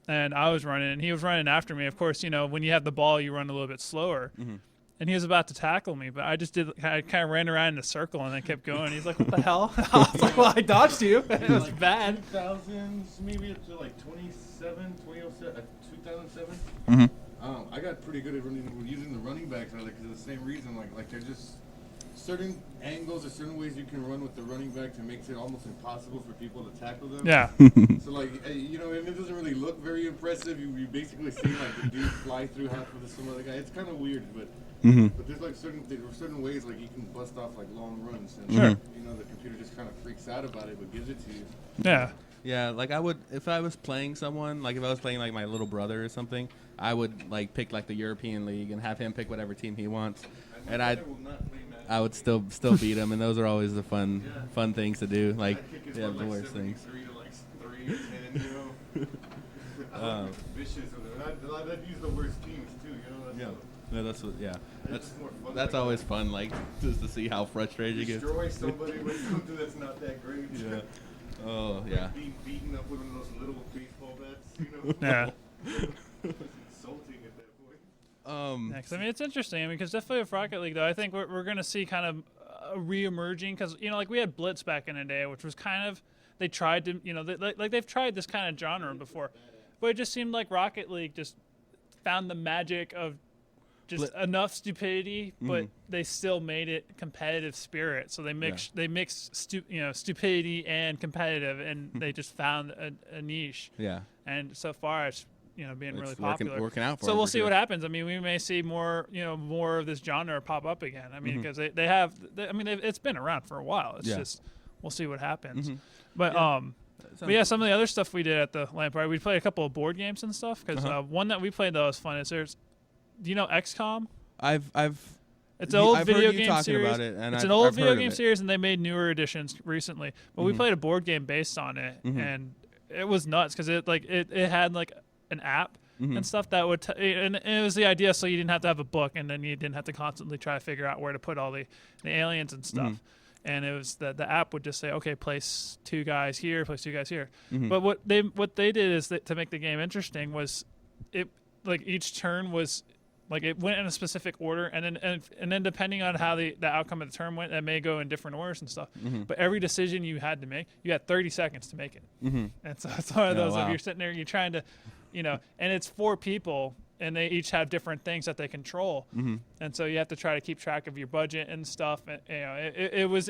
and I was running, and he was running after me. Of course, you know when you have the ball, you run a little bit slower. Mm-hmm. And he was about to tackle me, but I just did. I kind of ran around in a circle and then kept going. He's like, "What the hell?" I was like, "Well, I dodged you. It was like bad." 2000s, maybe up to like 2007. Mm-hmm. I got pretty good at using the running backs because of the same reason. Like they're just certain angles or certain ways you can run with the running back that makes it almost impossible for people to tackle them. Yeah. So like and it doesn't really look very impressive. You basically see like the dude fly through half of some other guy. It's kind of weird, but there's like certain ways like you can bust off like long runs and Sure. the computer just kind of freaks out about it but gives it to you. Yeah. Yeah, like I would if I was playing someone, like if I was playing like my little brother or something, I would like pick like the European League and have him pick whatever team he wants, and I would still beat him, and those are always the fun things to do. Like the worst things. 3 to like 3 to 10, vicious with it. I'd use the worst teams too, That's what. Yeah, just more fun that's like always fun. Like just to see how frustrated you get. destroy somebody with something that's not that great. Yeah. Oh yeah. Being beaten up with one of those little baseball bats, Yeah. It's insulting at that point. Yeah, 'cause, I mean, it's interesting. I mean, because definitely with Rocket League, though, I think we're going to see kind of a re-emerging. Because, like we had Blitz back in the day, which was kind of, they tried to, they've tried this kind of genre before. But it just seemed like Rocket League just found the magic of just enough stupidity, but they still made it competitive spirit. So they mixed stupidity and competitive, and they just found a niche. Yeah. And so far, it's being really It's popular. working out for so them we'll for see sure. what happens. I mean, we may see more of this genre pop up again. I mean, because it's been around for a while. It's just we'll see what happens. But some of the other stuff we did at the LAN party, we played a couple of board games and stuff. Because one that we played that was fun is do you know XCOM? It's an old I've video heard you game talking series. about it, and It's I've an old heard video of game it. series, and they made newer editions recently. But we played a board game based on it, and it was nuts because it had like an app and stuff that would and it was the idea so you didn't have to have a book, and then you didn't have to constantly try to figure out where to put all the aliens and stuff. And it was the app would just say, okay, place 2 guys here, place 2 guys here. But what they did is that to make the game interesting was it like each turn was like it went in a specific order, and then depending on how the outcome of the turn went, it may go in different orders and stuff. But every decision you had to make, you had 30 seconds to make it. And so it's one of those wow. if you're sitting there, you're trying to, and it's 4 people, and they each have different things that they control, and so you have to try to keep track of your budget and stuff. And, it was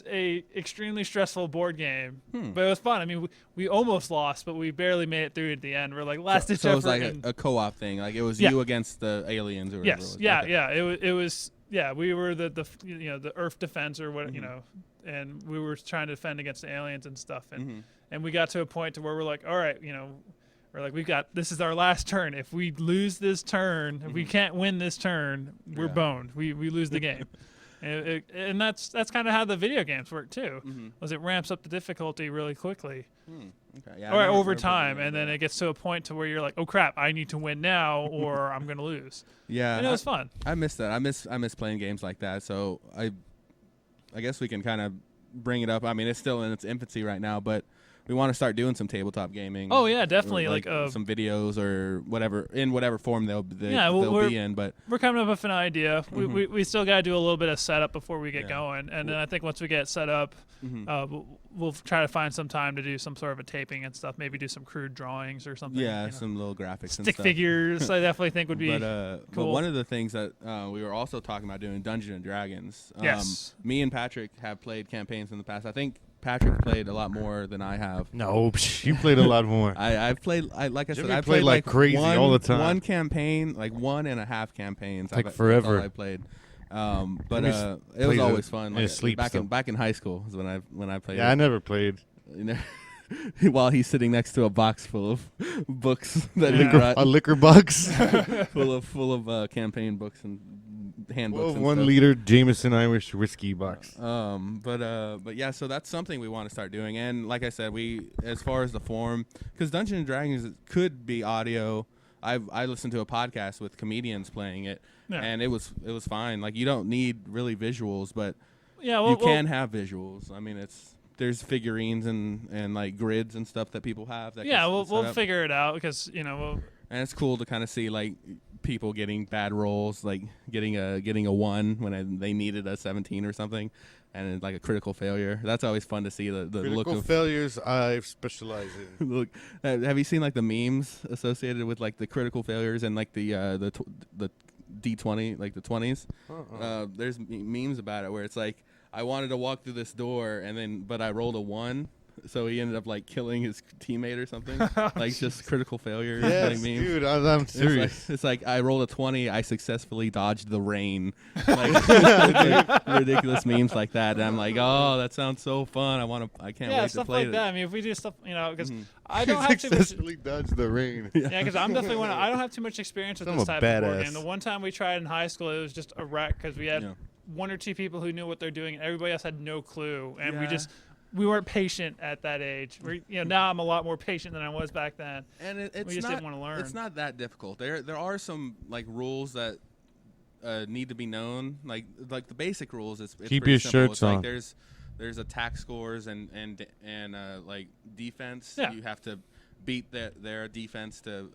a extremely stressful board game, but it was fun. I mean, we almost lost, but we barely made it through at the end. We're like last ditch So it was effort. like a co-op thing. Like it was Yeah. you against the aliens or whatever. Yes, it was. yeah, Okay. yeah. It was we were the Earth defense or what and we were trying to defend against the aliens and stuff, and we got to a point to where we're like, all right, we're like, this is our last turn. If we lose this turn, if we can't win this turn, we're boned. We lose the game. And that's kind of how the video games work too. Was it ramps up the difficulty really quickly, Okay. Yeah, or I over remember time, playing and then that. it gets to a point to where you're like, oh crap, I need to win now, or I'm gonna lose. Yeah, And it was fun. I miss that. I miss playing games like that. So I guess we can kind of bring it up. I mean, it's still in its infancy right now, but we want to start doing some tabletop gaming. Oh yeah, definitely. or, Like some videos or whatever in whatever form they'll be in. But we're coming up with an idea. We still got to do a little bit of setup before we get Yeah. going, and then I think once we get set up, we'll try to find some time to do some sort of a taping and stuff. Maybe do some crude drawings or something. yeah, you know. some little graphics and Stick stuff. figures. I definitely think would be But cool. one of the things that we were also talking about doing Dungeons and Dragons. Yes. Me and Patrick have played campaigns in the past. I think Patrick played a lot more than I have. No, you played a lot more. I've played, like I said, Jimmy I played played like crazy one, all the time. One campaign, like 1.5 campaigns. Like that's forever. all I played. But Jimmy's it was played always fun. in Like, his sleep still. back in high school is when I played. Yeah, I never played. You know, while he's sitting next to a box full of books that he Yeah. brought, A liquor box. full of campaign books and handbooks. and 1 stuff. liter Jameson Irish whiskey box. But yeah, so that's something we want to start doing. And like I said, as far as the form, because Dungeons and Dragons could be audio. I listened to a podcast with comedians playing it, and it was fine. Like you don't need really visuals, but yeah, you can have visuals. I mean, there's figurines and like grids and stuff that people have. That we'll figure it out because and it's cool to kind of see like people getting bad rolls, like getting a 1 when they needed a 17 or something, and it's like a critical failure. That's always fun to see the look Critical of failures I specialize in. look. Have you seen like the memes associated with like the critical failures and like the D20, like the 20s? There's memes about it where it's like, I wanted to walk through this door but I rolled a 1. So he ended up like killing his teammate or something, like just critical failure. Yes, like memes. dude, I'm serious. It's like I rolled a 20. I successfully dodged the rain. Like ridiculous memes like that. And I'm like, oh, that sounds so fun. I can't wait to stuff play like it. that. I mean, if we do stuff, because I don't have too much. Successfully dodged the rain. Yeah, because I'm definitely I don't have too much experience with I'm this a type of board badass. game. The one time we tried in high school, it was just a wreck because we had 1 or 2 people who knew what they're doing, and everybody else had no clue, and we weren't patient at that age. Now I'm a lot more patient than I was back then. And we just didn't want to learn. It's not that difficult. There are some like rules that need to be known. Like the basic rules. It's Keep pretty your simple. shirts It's on. Like there's attack scores and like defense. Yeah. You have to beat their defense to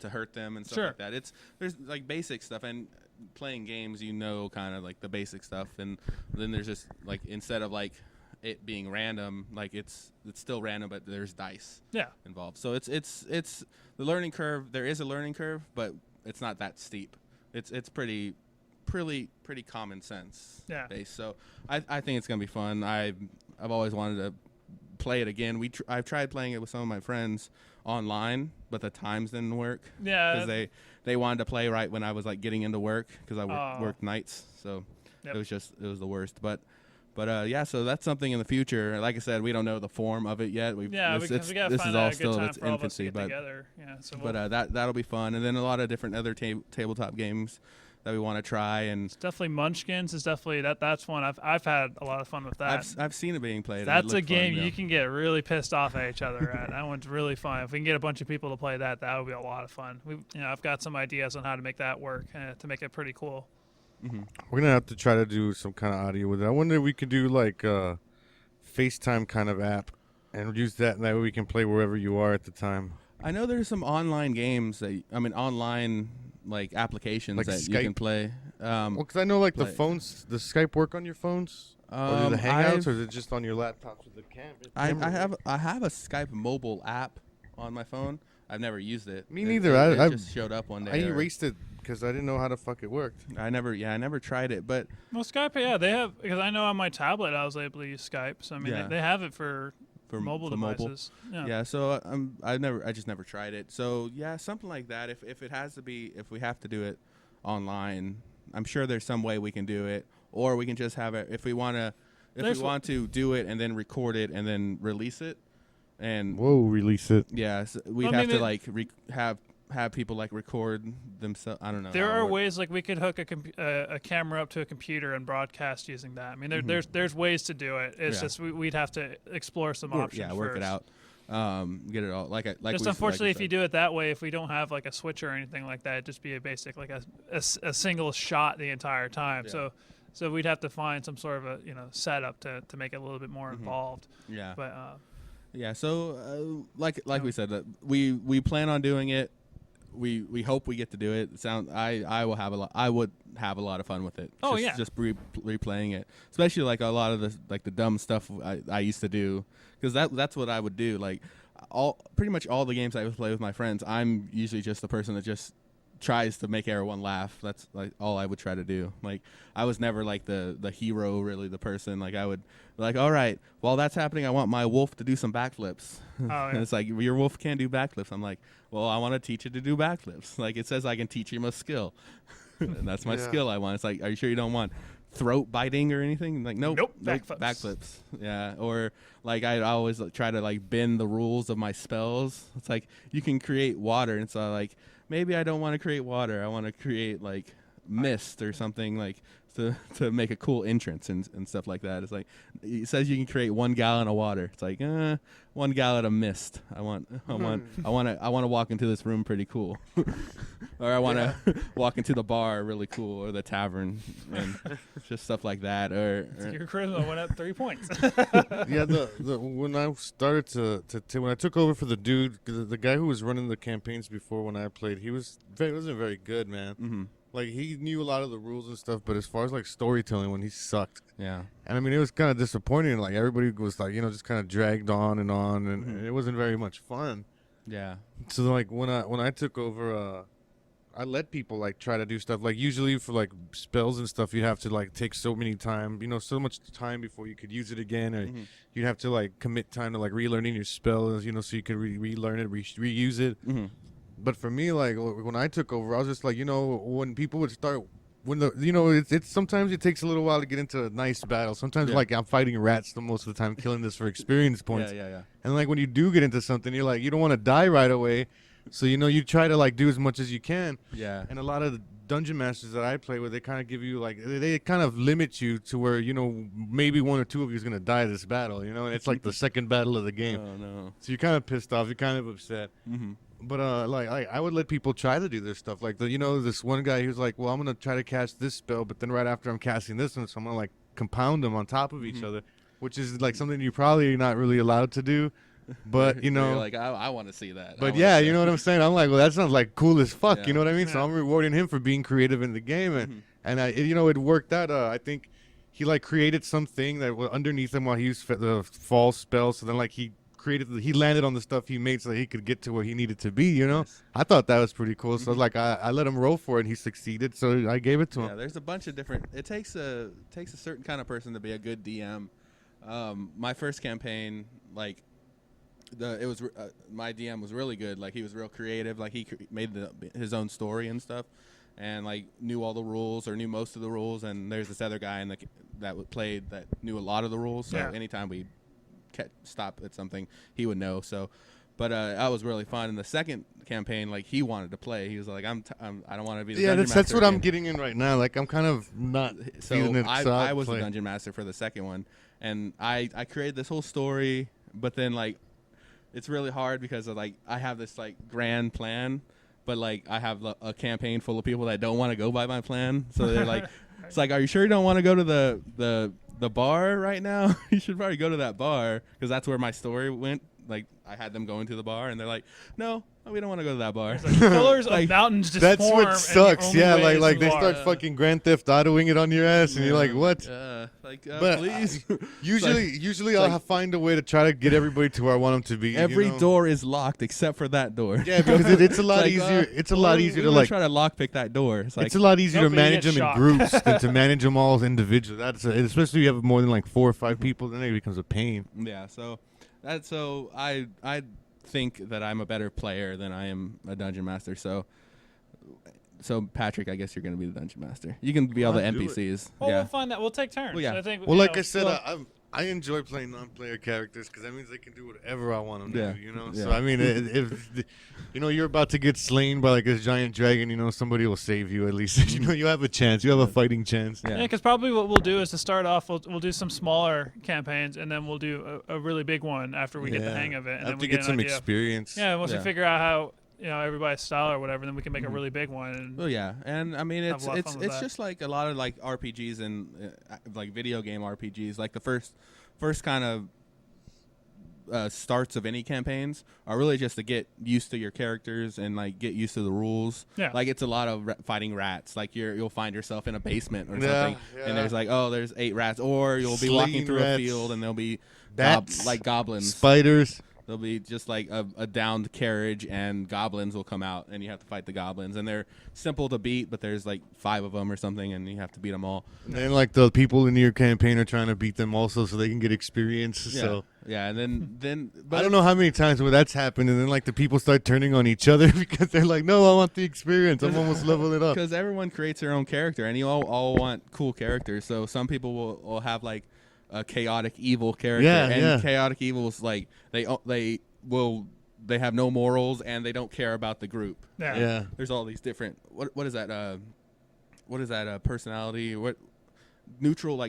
hurt them and stuff Sure. like that. There's like basic stuff, and playing games, kind of like the basic stuff, and then there's just like instead of like it being random, like it's still random, but there's dice involved. So it's the learning curve. There is a learning curve, but it's not that steep. It's pretty common sense based. So I think it's gonna be fun. I've always wanted to play it again. I've tried playing it with some of my friends online, but the times didn't work. Yeah, because they wanted to play right when I was like getting into work because I worked nights. So it was the worst. But yeah, so that's something in the future. Like I said, we don't know the form of it yet. We gotta this find is out all a good still in time its for all of us to infancy, get but together. Yeah, so that'll be fun. And then a lot of different other tabletop games that we want to try. And it's definitely Munchkins is definitely that's one I've had a lot of fun with that. I've seen it being played. That's and it a game fun, you can get really pissed off at each other at. That one's really fun. If we can get a bunch of people to play that would be a lot of fun. I've got some ideas on how to make that work to make it pretty cool. Mm-hmm. We're gonna have to try to do some kind of audio with it. I wonder if we could do like a FaceTime kind of app and use that, and that way we can play wherever you are at the time. I know there's some online games online like applications Like that Skype? you can play. Well, because I know like the like- phones, the Skype work on your phones, or do the Hangouts, or is it just on your laptops with the camera? I have a Skype mobile app on my phone. I've never used it. Me It- neither. It just showed up one day. I erased it because I didn't know how the fuck it worked. I never tried it, but Well, Skype, they have, because I know on my tablet I was able to use Skype. So I mean, Yeah. they have it for mobile for devices. yeah. So I just never tried it. So yeah, something like that. If it has to be, if we have to do it online, I'm sure there's some way we can do it, or we can just have it if we want to. If we want to do it and then record it and then release it, and Whoa, release it. yeah, so we'd Well, have maybe to like have people like record themselves. I don't know. There how it are works. ways like we could hook a camera up to a computer and broadcast using that. I mean, there's ways to do it. It's just we'd have to explore some options. Yeah, work it first. out. Get it all like Just unfortunately, if you do it that way, if we don't have like a switch or anything like that, it'd just be a basic like a single shot the entire time. Yeah. So we'd have to find some sort of a setup to make it a little bit more involved. Yeah. But Yeah. So like we said, we plan on doing it. We hope we get to do it. I will have a lot. I would have a lot of fun with it. Oh, just, yeah. just replaying it, especially like a lot of the dumb stuff I used to do, because that's what I would do. Like pretty much all the games I would play with my friends, I'm usually just the person that just tries to make everyone laugh. That's like all I would try to do. Like I was never like the hero, really the person. Like I would like, all right, while that's happening, I want my wolf to do some backflips. Oh, yeah. And it's like, your wolf can't do backflips. I'm like, well, I want to teach it to do backflips. Like it says I can teach him a skill. And that's my skill I want. It's like, are you sure you don't want throat biting or anything? Like nope, backflips. Yeah. Or like I always try to like bend the rules of my spells. It's like you can create water, and so like maybe I don't want to create water. I want to create like mist or something, like to make a cool entrance and stuff like that. It's like it says you can create 1 gallon of water. It's like 1 gallon of mist. I want to walk into this room pretty cool, or I want to walk into the bar really cool, or the tavern, and just stuff like that. Or your charisma went up 3 points. Yeah, when I started to when I took over for the dude, the guy who was running the campaigns before when I played, he wasn't very good, man. Mm-hmm. Like he knew a lot of the rules and stuff, but as far as like storytelling, when he sucked. Yeah. And I mean, it was kind of disappointing. Like everybody was like, just kind of dragged on, and it wasn't very much fun. Yeah. So like when I took over, I let people like try to do stuff. Like usually for like spells and stuff, you'd have to like take so much time before you could use it again, or you'd have to like commit time to like relearning your spells, so you could relearn it, reuse it. Mm-hmm. But for me, like when I took over, I was just like, when people would start, it's sometimes it takes a little while to get into a nice battle. Sometimes like I'm fighting rats most of the time, killing this for experience points. Yeah. And like when you do get into something, you're like, you don't want to die right away, so you try to like do as much as you can. Yeah. And a lot of the dungeon masters that I play with, they kind of give you like they kind of limit you to where maybe 1 or 2 of you is gonna die this battle. And it's like the second battle of the game. Oh no. So you're kind of pissed off. You're kind of upset. Mm-hmm. But like I would let people try to do their stuff. Like this one guy, he was like, well, I'm gonna try to cast this spell, but then right after I'm casting this one, so I'm gonna like compound them on top of each other, which is like something you're probably not really allowed to do. But You're like, I want to see that. But yeah, you know what I'm saying. I'm like, well, that sounds like cool as fuck. Yeah. You know what I mean? So I'm rewarding him for being creative in the game, and it worked out. I think he like created something that was underneath him while he used the fall spell. So then like he landed on the stuff he made so that he could get to where he needed to be, Yes. I thought that was pretty cool. So like I let him roll for it, and he succeeded, so I gave it to him. Yeah, there's a bunch of different. It takes a certain kind of person to be a good DM. My first campaign, like my DM was really good. Like he was real creative. Like he made his own story and stuff, and like knew all the rules or knew most of the rules. And there's this other guy that played that knew a lot of the rules. So anytime we stop at something, he would know. So, but that was really fun. In the second campaign, like he wanted to play. He was like, I don't want to be the dungeon master. That's what again. I'm getting in right now. Like I'm kind of not feeling it. I was the dungeon master for the second one, and I created this whole story. But then like, it's really hard because of, like I have this like grand plan, but like I have a campaign full of people that don't want to go by my plan. So they're like, it's like, are you sure you don't want to go to the bar right now? You should probably go to that bar, because that's where my story went. Like I had them going to the bar, and they're like, no, we don't want to go to that bar. It's like pillars of mountains just that's form, what sucks. Yeah, like they water. start fucking Grand Theft Autoing it on your ass, and you're like, what? But please. Usually I'll find a way to try to get everybody to where I want them to be. Every door is locked except for that door. Yeah, because it's a lot easier. It's a lot easier to like try to lockpick that door. It's a lot easier to manage them shocked. in groups than to manage them all individually. Especially if you have more than like 4 or 5 people, then it becomes a pain. Yeah, so I think that I'm a better player than I am a dungeon master. So Patrick, I guess you're going to be the dungeon master. You can be all the NPCs. Well, yeah. we'll find that. We'll take turns. Well, yeah. I think, Well, like I said, I enjoy playing non-player characters because that means they can do whatever I want them to do, Yeah. So, I mean, if you're about to get slain by like a giant dragon, somebody will save you at least. You have a chance. You have a fighting chance. Yeah, because probably what we'll do is to start off, we'll do some smaller campaigns, and then we'll do a really big one after we get the hang of it. And then we get some idea. experience. Yeah, once we figure out how everybody's style or whatever, then we can make a really big one. And well, yeah, and I mean it's that. just like a lot of like RPGs and like video game RPGs. Like the first kind of starts of any campaigns are really just to get used to your characters and like get used to the rules. Yeah. Like it's a lot of fighting rats. Like you'll find yourself in a basement or Yeah, something, yeah. and there's like, oh, there's 8 rats, or you'll be walking Slaying through rats. a field and there'll be Bats. like goblins. Spiders. There'll be just like a downed carriage, and goblins will come out, and you have to fight the goblins. And they're simple to beat, but there's like 5 of them or something, and you have to beat them all. And then like the people in your campaign are trying to beat them also so they can get experience. Yeah, So yeah, and then but I don't know how many times where that's happened, and then like the people start turning on each other because they're like, "No, I want the experience. I'm almost leveling it up." because everyone creates their own character, and you all want cool characters. So some people will have like a chaotic evil character, and chaotic evils like they have no morals and they don't care about the group. Yeah. There's all these different what is that personality, what neutral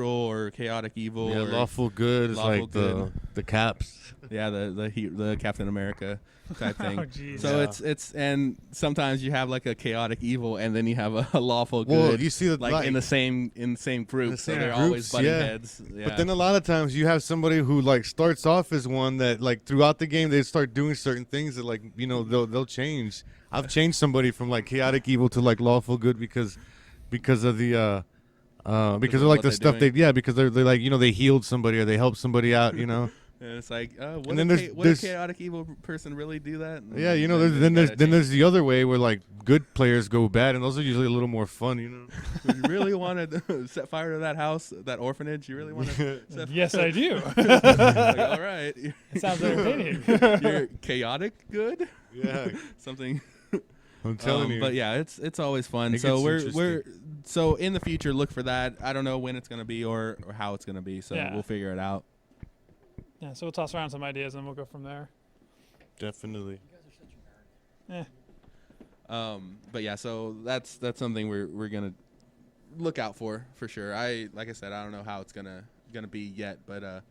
or chaotic evil, Yeah, or lawful good is lawful like good. the caps. yeah, the Captain America type thing. Oh, jeez. So Yeah. it's and sometimes you have like a chaotic evil and then you have a lawful Well, good. you see that, like like, in the same group, the so same they're groups, always butting yeah. heads. Yeah. But then a lot of times you have somebody who like starts off as one that like throughout the game they start doing certain things that like they'll change. I've changed somebody from like chaotic evil to like lawful good because of the because of like what the they're stuff doing. because they're like they healed somebody or they helped somebody out. And it's like, would And then a there's chaotic evil person really do that? Yeah, And then there's the other way where like good players go bad, and those are usually a little more fun. You really want to set fire to that house, that orphanage? You really want to? Yes, I do. Like, all right, It sounds entertaining. you're chaotic good. Yeah, Something. I'm telling you. But yeah, it's always fun. It So gets we're so in the future, look for that. I don't know when it's gonna be or how it's gonna be. So Yeah. we'll figure it out. Yeah, so we'll toss around some ideas and we'll go from there. Definitely. Yeah. But yeah, so that's something we're gonna look out for sure. Like I said, I don't know how it's gonna be yet, but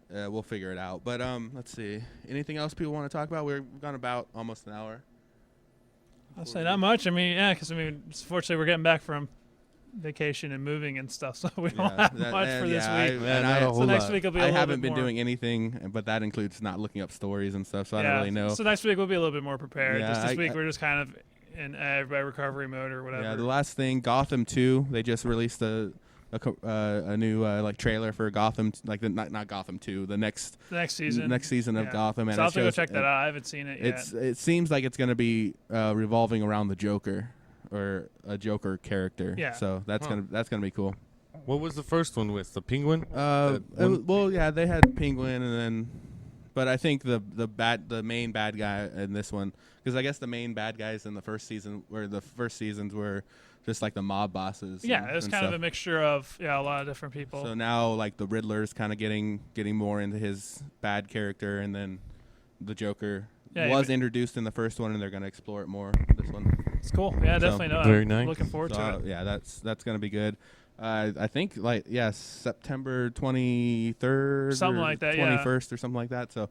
we'll figure it out. But let's see. Anything else people want to talk about? We've gone about almost an hour. I'll say not much. I mean, yeah, because fortunately we're getting back from vacation and moving and stuff, so we don't have much for this week. So next week will be a I little haven't bit been more. doing anything, but that includes not looking up stories and stuff, so I don't really know. So next week we'll be a little bit more prepared. Yeah, Just this week we're just kind of in everybody recovery mode or whatever. Yeah, the last thing, Gotham 2, they just released a new like trailer for Gotham, like not Gotham 2, the next season of Gotham. And so I'll have to go check that out. I haven't seen it yet. It seems like it's going to be revolving around the Joker or a Joker character. Yeah. So that's gonna be cool. What was the first one with the Penguin? Well, yeah, they had Penguin, and then, but I think the main bad guy in this one, because I guess the main bad guys in the first season were just like the mob bosses. Yeah, it was kind of a mixture of a lot of different people. So now like the Riddler's kind of getting more into his bad character, and then the Joker was introduced in the first one, and they're going to explore it more this one. It's cool. Yeah, definitely. Very I'm nice. looking forward to it. Yeah, that's going to be good. I think September 23rd, something or like that, 21st or something like that. So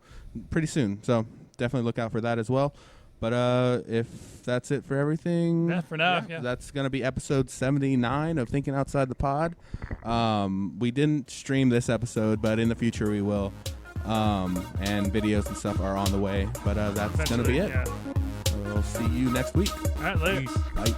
pretty soon. So definitely look out for that as well. But if that's it for everything, for now, that's going to be episode 79 of Thinking Outside the Pod. We didn't stream this episode, but in the future we will. And videos and stuff are on the way. But that's going to be it. Yeah. We'll see you next week. All right, later. Peace. Bye.